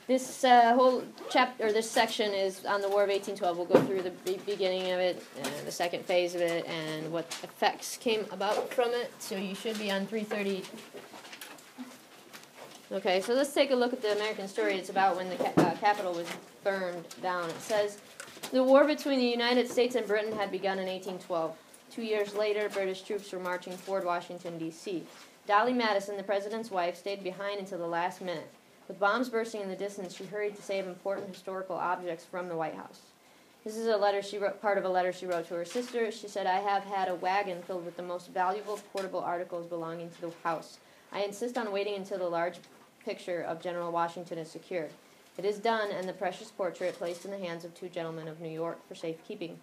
This whole chapter, or this section, is on the War of 1812. We'll go through the beginning of it, the second phase of it, and what effects came about from it. So you should be on 330. Okay, so let's take a look at the American story. It's about when the Capitol was burned down. It says, the war between the United States and Britain had begun in 1812. 2 years later, British troops were marching toward Washington, D.C. Dolly Madison, the president's wife, stayed behind until the last minute. With bombs bursting in the distance, she hurried to save important historical objects from the White House. This is a letter she wrote, part of a letter she wrote to her sister. She said, I have had a wagon filled with the most valuable portable articles belonging to the house. I insist on waiting until the large picture of General Washington is secured. It is done, and the precious portrait placed in the hands of 2 gentlemen of New York for safekeeping.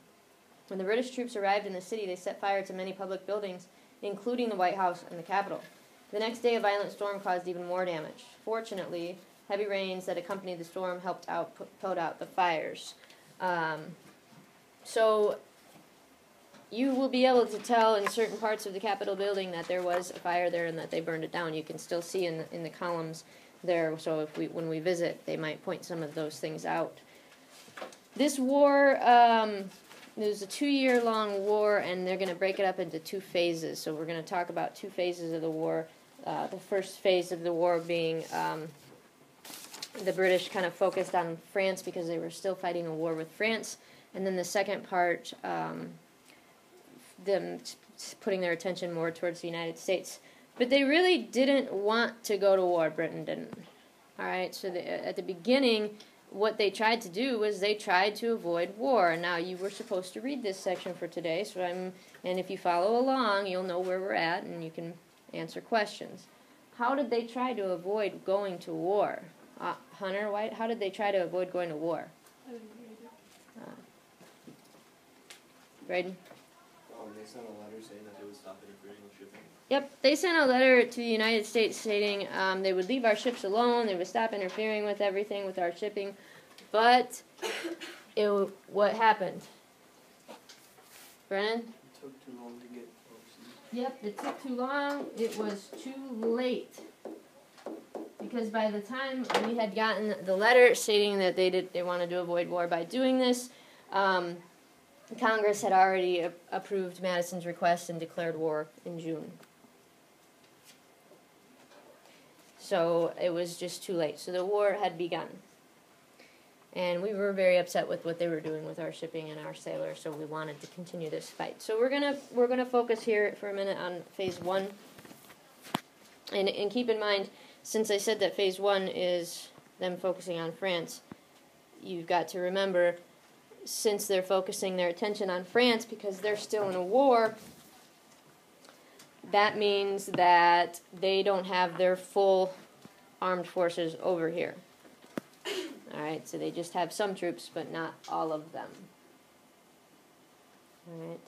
When the British troops arrived in the city, they set fire to many public buildings, including the White House and the Capitol. The next day, a violent storm caused even more damage. Fortunately, heavy rains that accompanied the storm helped put out the fires. So you will be able to tell in certain parts of the Capitol building that there was a fire there and that they burned it down. You can still see in the columns there. So when we visit, they might point some of those things out. This war, it was a 2-year-long war, and they're going to break it up into 2 phases. So we're going to talk about 2 phases of the war. The first phase of the war being the British kind of focused on France because they were still fighting a war with France. And then the second part, them putting their attention more towards the United States. But they really didn't want to go to war. Britain didn't. All right, so at the beginning, what they tried to do was they tried to avoid war. Now, you were supposed to read this section for today, and if you follow along, you'll know where we're at, and you can answer questions. How did they try to avoid going to war? Hunter White, how did they try to avoid going to war? Braden? They sent a letter saying that they would stop interfering with shipping. Yep, they sent a letter to the United States stating they would leave our ships alone, they would stop interfering with everything, with our shipping. But what happened? Brennan? It took too long to get overseas. Yep, it took too long. It was too late. Because by the time we had gotten the letter stating that they wanted to avoid war by doing this, Congress had already approved Madison's request and declared war in June. So it was just too late. So the war had begun. And we were very upset with what they were doing with our shipping and our sailors, so we wanted to continue this fight. So we're gonna focus here for a minute on phase 1. And keep in mind, since I said that phase 1 is them focusing on France, you've got to remember, since they're focusing their attention on France because they're still in a war, that means that they don't have their full armed forces over here. Alright, so they just have some troops, but not all of them. Alright.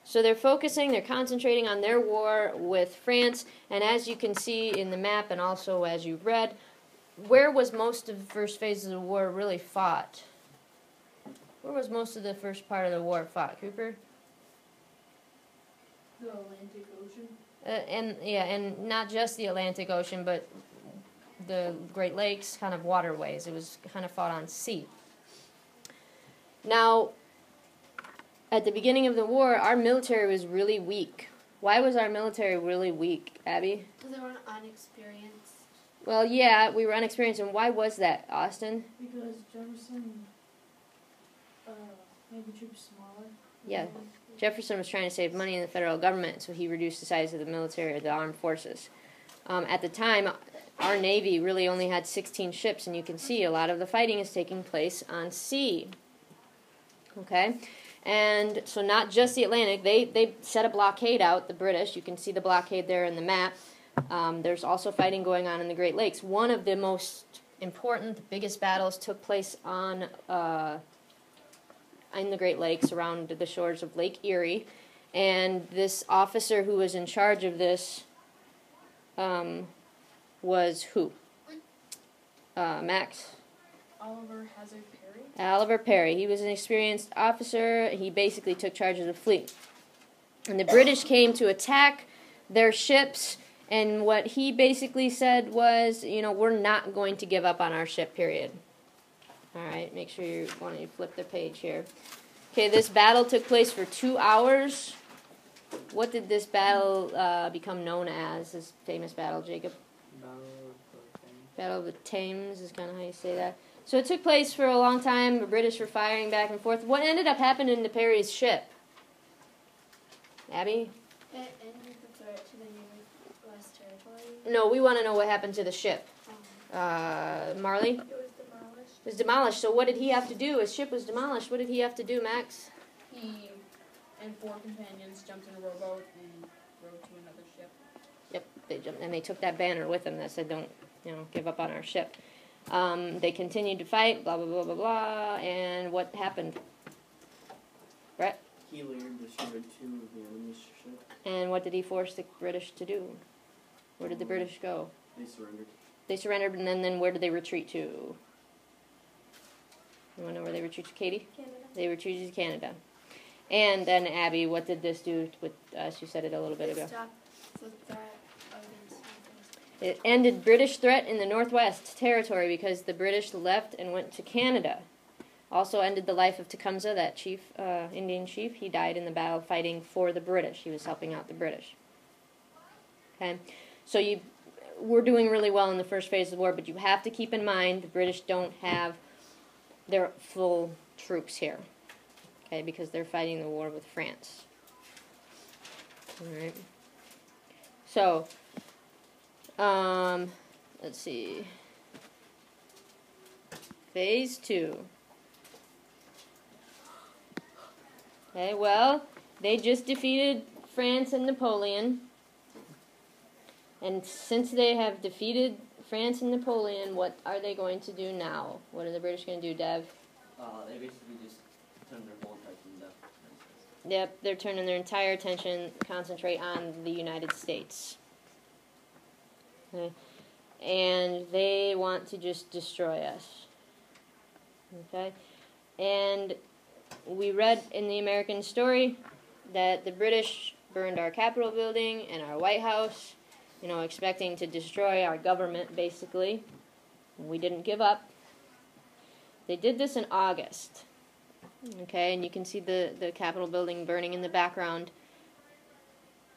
So they're concentrating on their war with France, and as you can see in the map and also as you read, where was most of the first phase of the war really fought? Where was most of the first part of the war fought, Cooper? The Atlantic Ocean. And not just the Atlantic Ocean, but the Great Lakes, kind of waterways. It was kind of fought on sea. Now, at the beginning of the war, our military was really weak. Why was our military really weak, Abby? Because they were unexperienced. Well, yeah, we were unexperienced, and why was that, Austin? Because Jefferson made the troops smaller. Yeah, Jefferson was trying to save money in the federal government, so he reduced the size of the military, or the armed forces. At the time, our Navy really only had 16 ships, and you can see a lot of the fighting is taking place on sea. Okay? And so not just the Atlantic, they set a blockade out, the British. You can see the blockade there in the map. There's also fighting going on in the Great Lakes. One of the most important, the biggest battles took place on in the Great Lakes around the shores of Lake Erie. And this officer who was in charge of this was who? Max? Oliver Hazard Perry. Oliver Perry. He was an experienced officer. He basically took charge of the fleet. And the British came to attack their ships, And what he basically said was, we're not going to give up on our ship, period. All right, make sure you want to flip the page here. Okay, this battle took place for 2 hours. What did this battle become known as, this famous battle, Jacob? Battle of the Thames is kind of how you say that. So it took place for a long time. The British were firing back and forth. What ended up happening to Perry's ship? Abby? It ended the threat to the U.S. territory. No, we want to know what happened to the ship. Marley? It was demolished. It was demolished. So what did he have to do? His ship was demolished. What did he have to do, Max? He and 4 companions jumped in a rowboat and rowed to another ship. Yep, they jumped, and they took that banner with them that said, "Don't, give up on our ship." They continued to fight, blah, blah, blah, blah, blah, and what happened? Brett? He layered the ship of the enemy's ship. And what did he force the British to do? Where did the British go? They surrendered. They surrendered, and then where did they retreat to? You want to know where they retreated to, Katie? Canada. They retreated to Canada. And then, Abby, what did this do with us? You said it a little bit ago. It stopped the threat against the It ended British threat in the Northwest Territory because the British left and went to Canada. Also ended the life of Tecumseh, that chief, Indian chief. He died in the battle fighting for the British. He was helping out the British. Okay, so we're doing really well in the first phase of the war, but you have to keep in mind the British don't have their full troops here. Okay, because they're fighting the war with France. All right. So, let's see. Phase 2. Okay, well, they just defeated France and Napoleon. And since they have defeated France and Napoleon, what are they going to do now? What are the British going to do, Dev? They basically just turned their whole attention to France. Yep, they're turning their entire attention, concentrate on the United States. Okay. And they want to just destroy us. Okay? And we read in the American story that the British burned our Capitol building and our White House, expecting to destroy our government, basically. We didn't give up. They did this in August. Okay, and you can see the Capitol building burning in the background.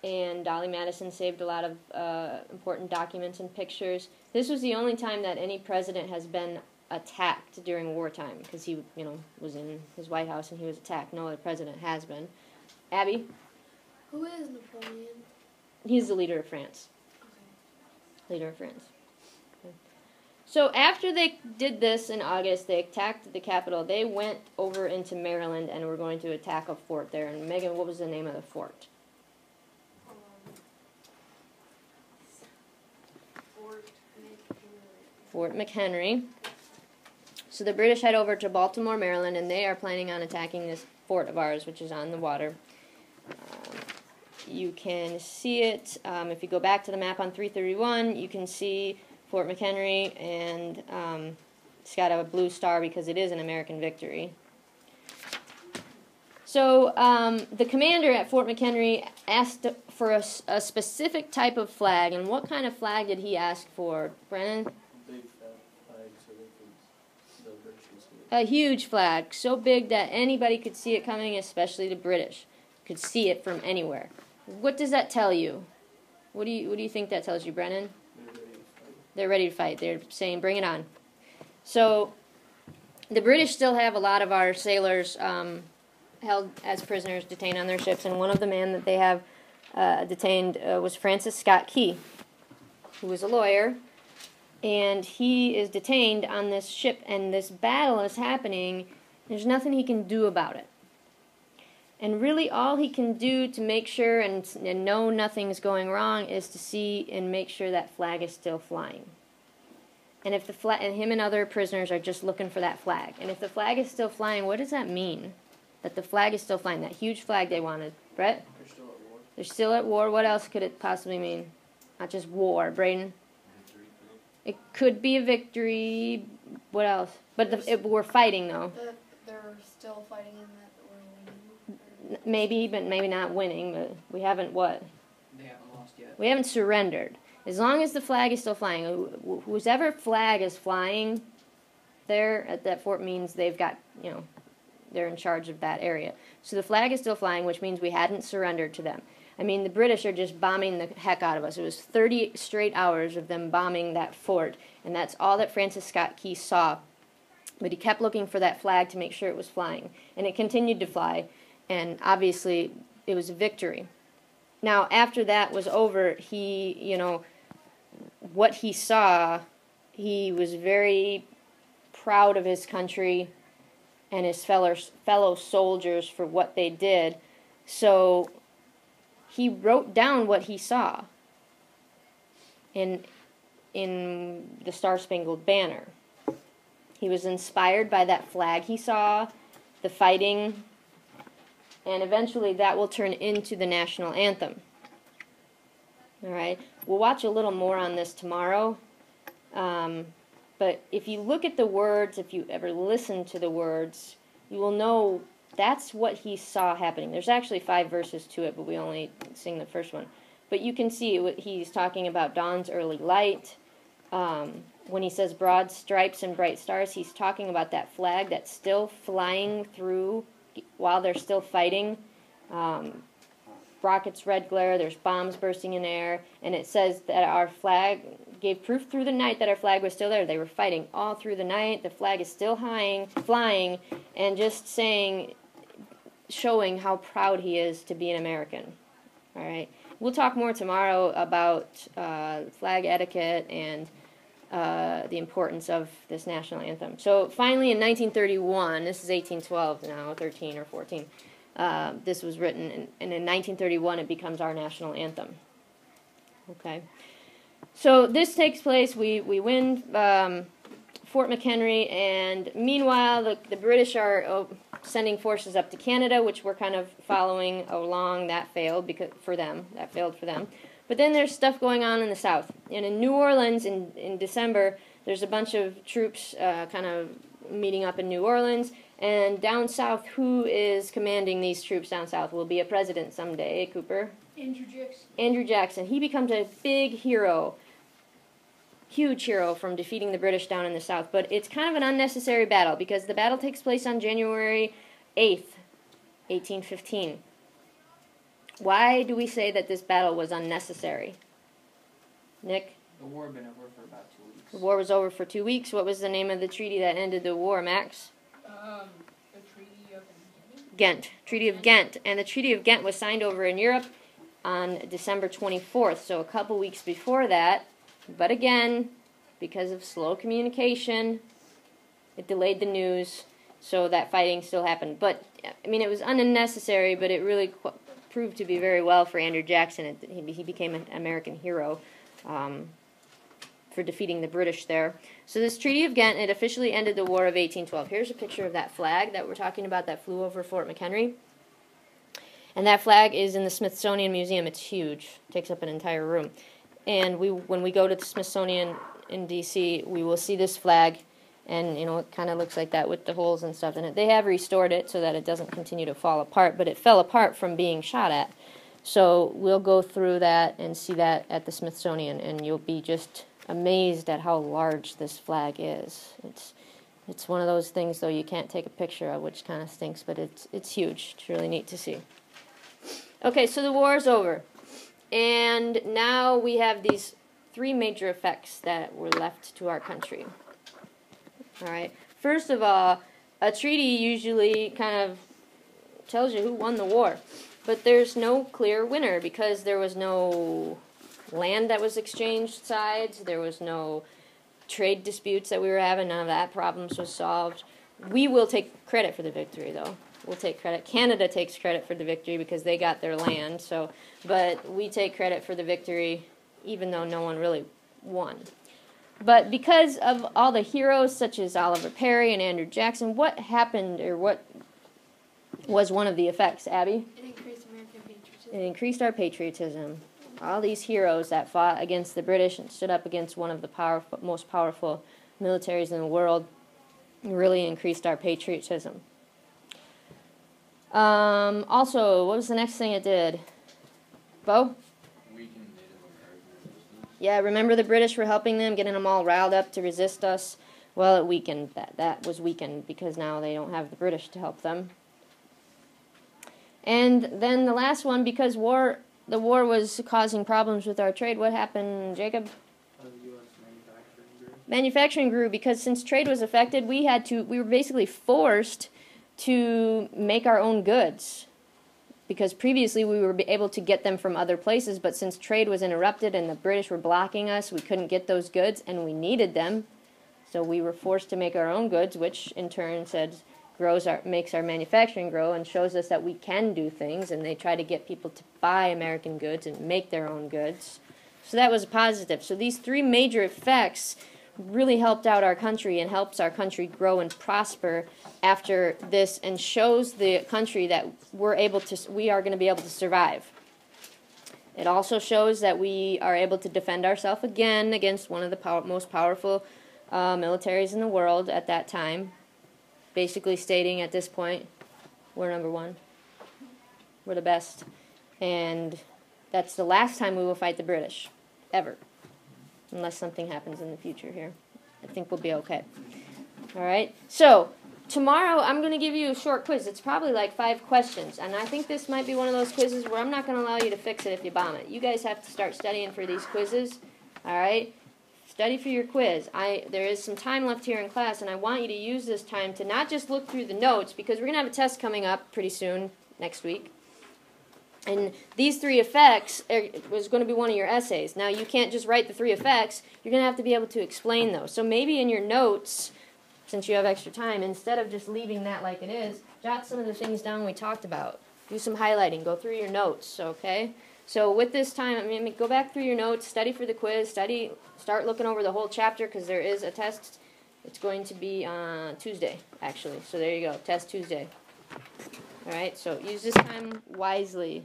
And Dolly Madison saved a lot of important documents and pictures. This was the only time that any president has been attacked during wartime, because he, was in his White House and he was attacked. No other president has been. Abby? Who is Napoleon? He's the leader of France. Okay. Leader of France. Okay. So after they did this in August, they attacked the Capitol. They went over into Maryland and were going to attack a fort there. And Megan, what was the name of the fort? Fort McHenry. So the British head over to Baltimore, Maryland, and they are planning on attacking this fort of ours, which is on the water. You can see it. If you go back to the map on 331, you can see Fort McHenry, and it's got a blue star because it is an American victory. So the commander at Fort McHenry asked for a specific type of flag, and what kind of flag did he ask for, Brennan? Big fat flag so the British can see it. A huge flag, so big that anybody could see it coming, especially the British could see it from anywhere. What does that tell you? What do you think that tells you, Brennan? They're ready to fight. They're ready to fight. They're saying, bring it on. So the British still have a lot of our sailors held as prisoners, detained on their ships, and one of the men that they have detained was Francis Scott Key, who was a lawyer, and he is detained on this ship, and this battle is happening. There's nothing he can do about it. And really all he can do to make sure and know nothing's going wrong is to see and make sure that flag is still flying. And if the flag, and him and other prisoners are just looking for that flag. And if the flag is still flying, what does that mean? That the flag is still flying, that huge flag they wanted. Brett? They're still at war. They're still at war. What else could it possibly mean? Not just war. Braden? Victory. It could be a victory. What else? But we're fighting, though. They're still fighting in that we're winning. Maybe, but maybe not winning. But we haven't what? They haven't lost yet. We haven't surrendered. As long as the flag is still flying, whoever flag is flying there at that fort means they've got, they're in charge of that area. So the flag is still flying, which means we hadn't surrendered to them. I mean, the British are just bombing the heck out of us. It was 30 straight hours of them bombing that fort, and that's all that Francis Scott Key saw. But he kept looking for that flag to make sure it was flying, and it continued to fly, and obviously it was a victory. Now, after that was over, he, what he saw, he was very proud of his country and his fellow soldiers for what they did. So he wrote down what he saw in the Star-Spangled Banner. He was inspired by that flag he saw, the fighting, and eventually that will turn into the national anthem. All right, we'll watch a little more on this tomorrow. But if you look at the words, if you ever listen to the words, you will know that's what he saw happening. There's actually 5 verses to it, but we only sing the first one. But you can see what he's talking about: dawn's early light. When he says broad stripes and bright stars, he's talking about that flag that's still flying through while they're still fighting. Rockets, red glare, there's bombs bursting in air, and it says that our flag gave proof through the night that our flag was still there. They were fighting all through the night. The flag is still flying, and just showing how proud he is to be an American. All right. We'll talk more tomorrow about flag etiquette and the importance of this national anthem. So finally, in 1931, this is 1812 now, 13 or 14. This was written, and in 1931 it becomes our national anthem. Okay. So this takes place, we win Fort McHenry, and meanwhile the British are sending forces up to Canada, which we're kind of following along. That failed for them. But then there's stuff going on in the South. And in New Orleans in December, there's a bunch of troops kind of meeting up in New Orleans. And down south, who is commanding these troops down south? Will be a president someday, Cooper? Andrew Jackson. He becomes a big hero, huge hero from defeating the British down in the south. But it's kind of an unnecessary battle because the battle takes place on January 8th, 1815. Why do we say that this battle was unnecessary? Nick? The war had been over for about 2 weeks. The war was over for 2 weeks. What was the name of the treaty that ended the war, Max? The Treaty of Ghent. Treaty of Ghent. And the Treaty of Ghent was signed over in Europe on December 24th, so a couple weeks before that. But again, because of slow communication, it delayed the news, so that fighting still happened. But, I mean, it was unnecessary, but it really proved to be very well for Andrew Jackson. He became an American hero for defeating the British there. So this Treaty of Ghent, it officially ended the War of 1812. Here's a picture of that flag that we're talking about that flew over Fort McHenry. And that flag is in the Smithsonian Museum. It's huge. It takes up an entire room. And when we go to the Smithsonian in D.C., we will see this flag, and it kind of looks like that with the holes and stuff in it. They have restored it so that it doesn't continue to fall apart, but it fell apart from being shot at. So we'll go through that and see that at the Smithsonian, and you'll be just amazed at how large this flag is. It's one of those things, though, you can't take a picture of, which kind of stinks, but it's huge. It's really neat to see. Okay, so the war is over. And now we have these 3 major effects that were left to our country. All right. First of all, a treaty usually kind of tells you who won the war. But there's no clear winner because there was no land that was exchanged sides. There was no trade disputes that we were having. None of that problems was solved. We will take credit for the victory, though. We'll take credit. Canada takes credit for the victory because they got their land. But we take credit for the victory even though no one really won. But because of all the heroes such as Oliver Perry and Andrew Jackson, what happened, or what was one of the effects, Abby? It increased American patriotism. It increased our patriotism. All these heroes that fought against the British and stood up against one of the most powerful militaries in the world really increased our patriotism. Also, what was the next thing it did? Bo? Weakened Native American resistance. Yeah, remember the British were helping them, getting them all riled up to resist us? Well, it weakened. That was weakened because now they don't have the British to help them. And then the last one, because the war was causing problems with our trade, what happened, Jacob? U.S. manufacturing grew. Manufacturing grew because since trade was affected, we were basically forced to make our own goods. Because previously we were able to get them from other places, but since trade was interrupted and the British were blocking us, we couldn't get those goods, and we needed them. So we were forced to make our own goods, which in turn makes our manufacturing grow and shows us that we can do things, and they try to get people to buy American goods and make their own goods. So that was a positive. So these three major effects really helped out our country and helps our country grow and prosper after this, and shows the country that we are going to be able to survive. It also shows that we are able to defend ourselves again against one of the most powerful militaries in the world at that time, basically stating at this point, we're number one. We're the best. And that's the last time we will fight the British, ever. Unless something happens in the future here. I think we'll be okay. All right? So, tomorrow I'm going to give you a short quiz. It's probably like 5 questions. And I think this might be one of those quizzes where I'm not going to allow you to fix it if you bomb it. You guys have to start studying for these quizzes. All right? Study for your quiz. There is some time left here in class, and I want you to use this time to not just look through the notes, because we're going to have a test coming up pretty soon, next week. And these 3 effects was going to be one of your essays. Now, you can't just write the 3 effects. You're going to have to be able to explain those. So maybe in your notes, since you have extra time, instead of just leaving that like it is, jot some of the things down we talked about. Do some highlighting. Go through your notes, okay? So with this time, go back through your notes, study for the quiz, start looking over the whole chapter, because there is a test. It's going to be on Tuesday, actually. So there you go, test Tuesday. All right, so use this time wisely.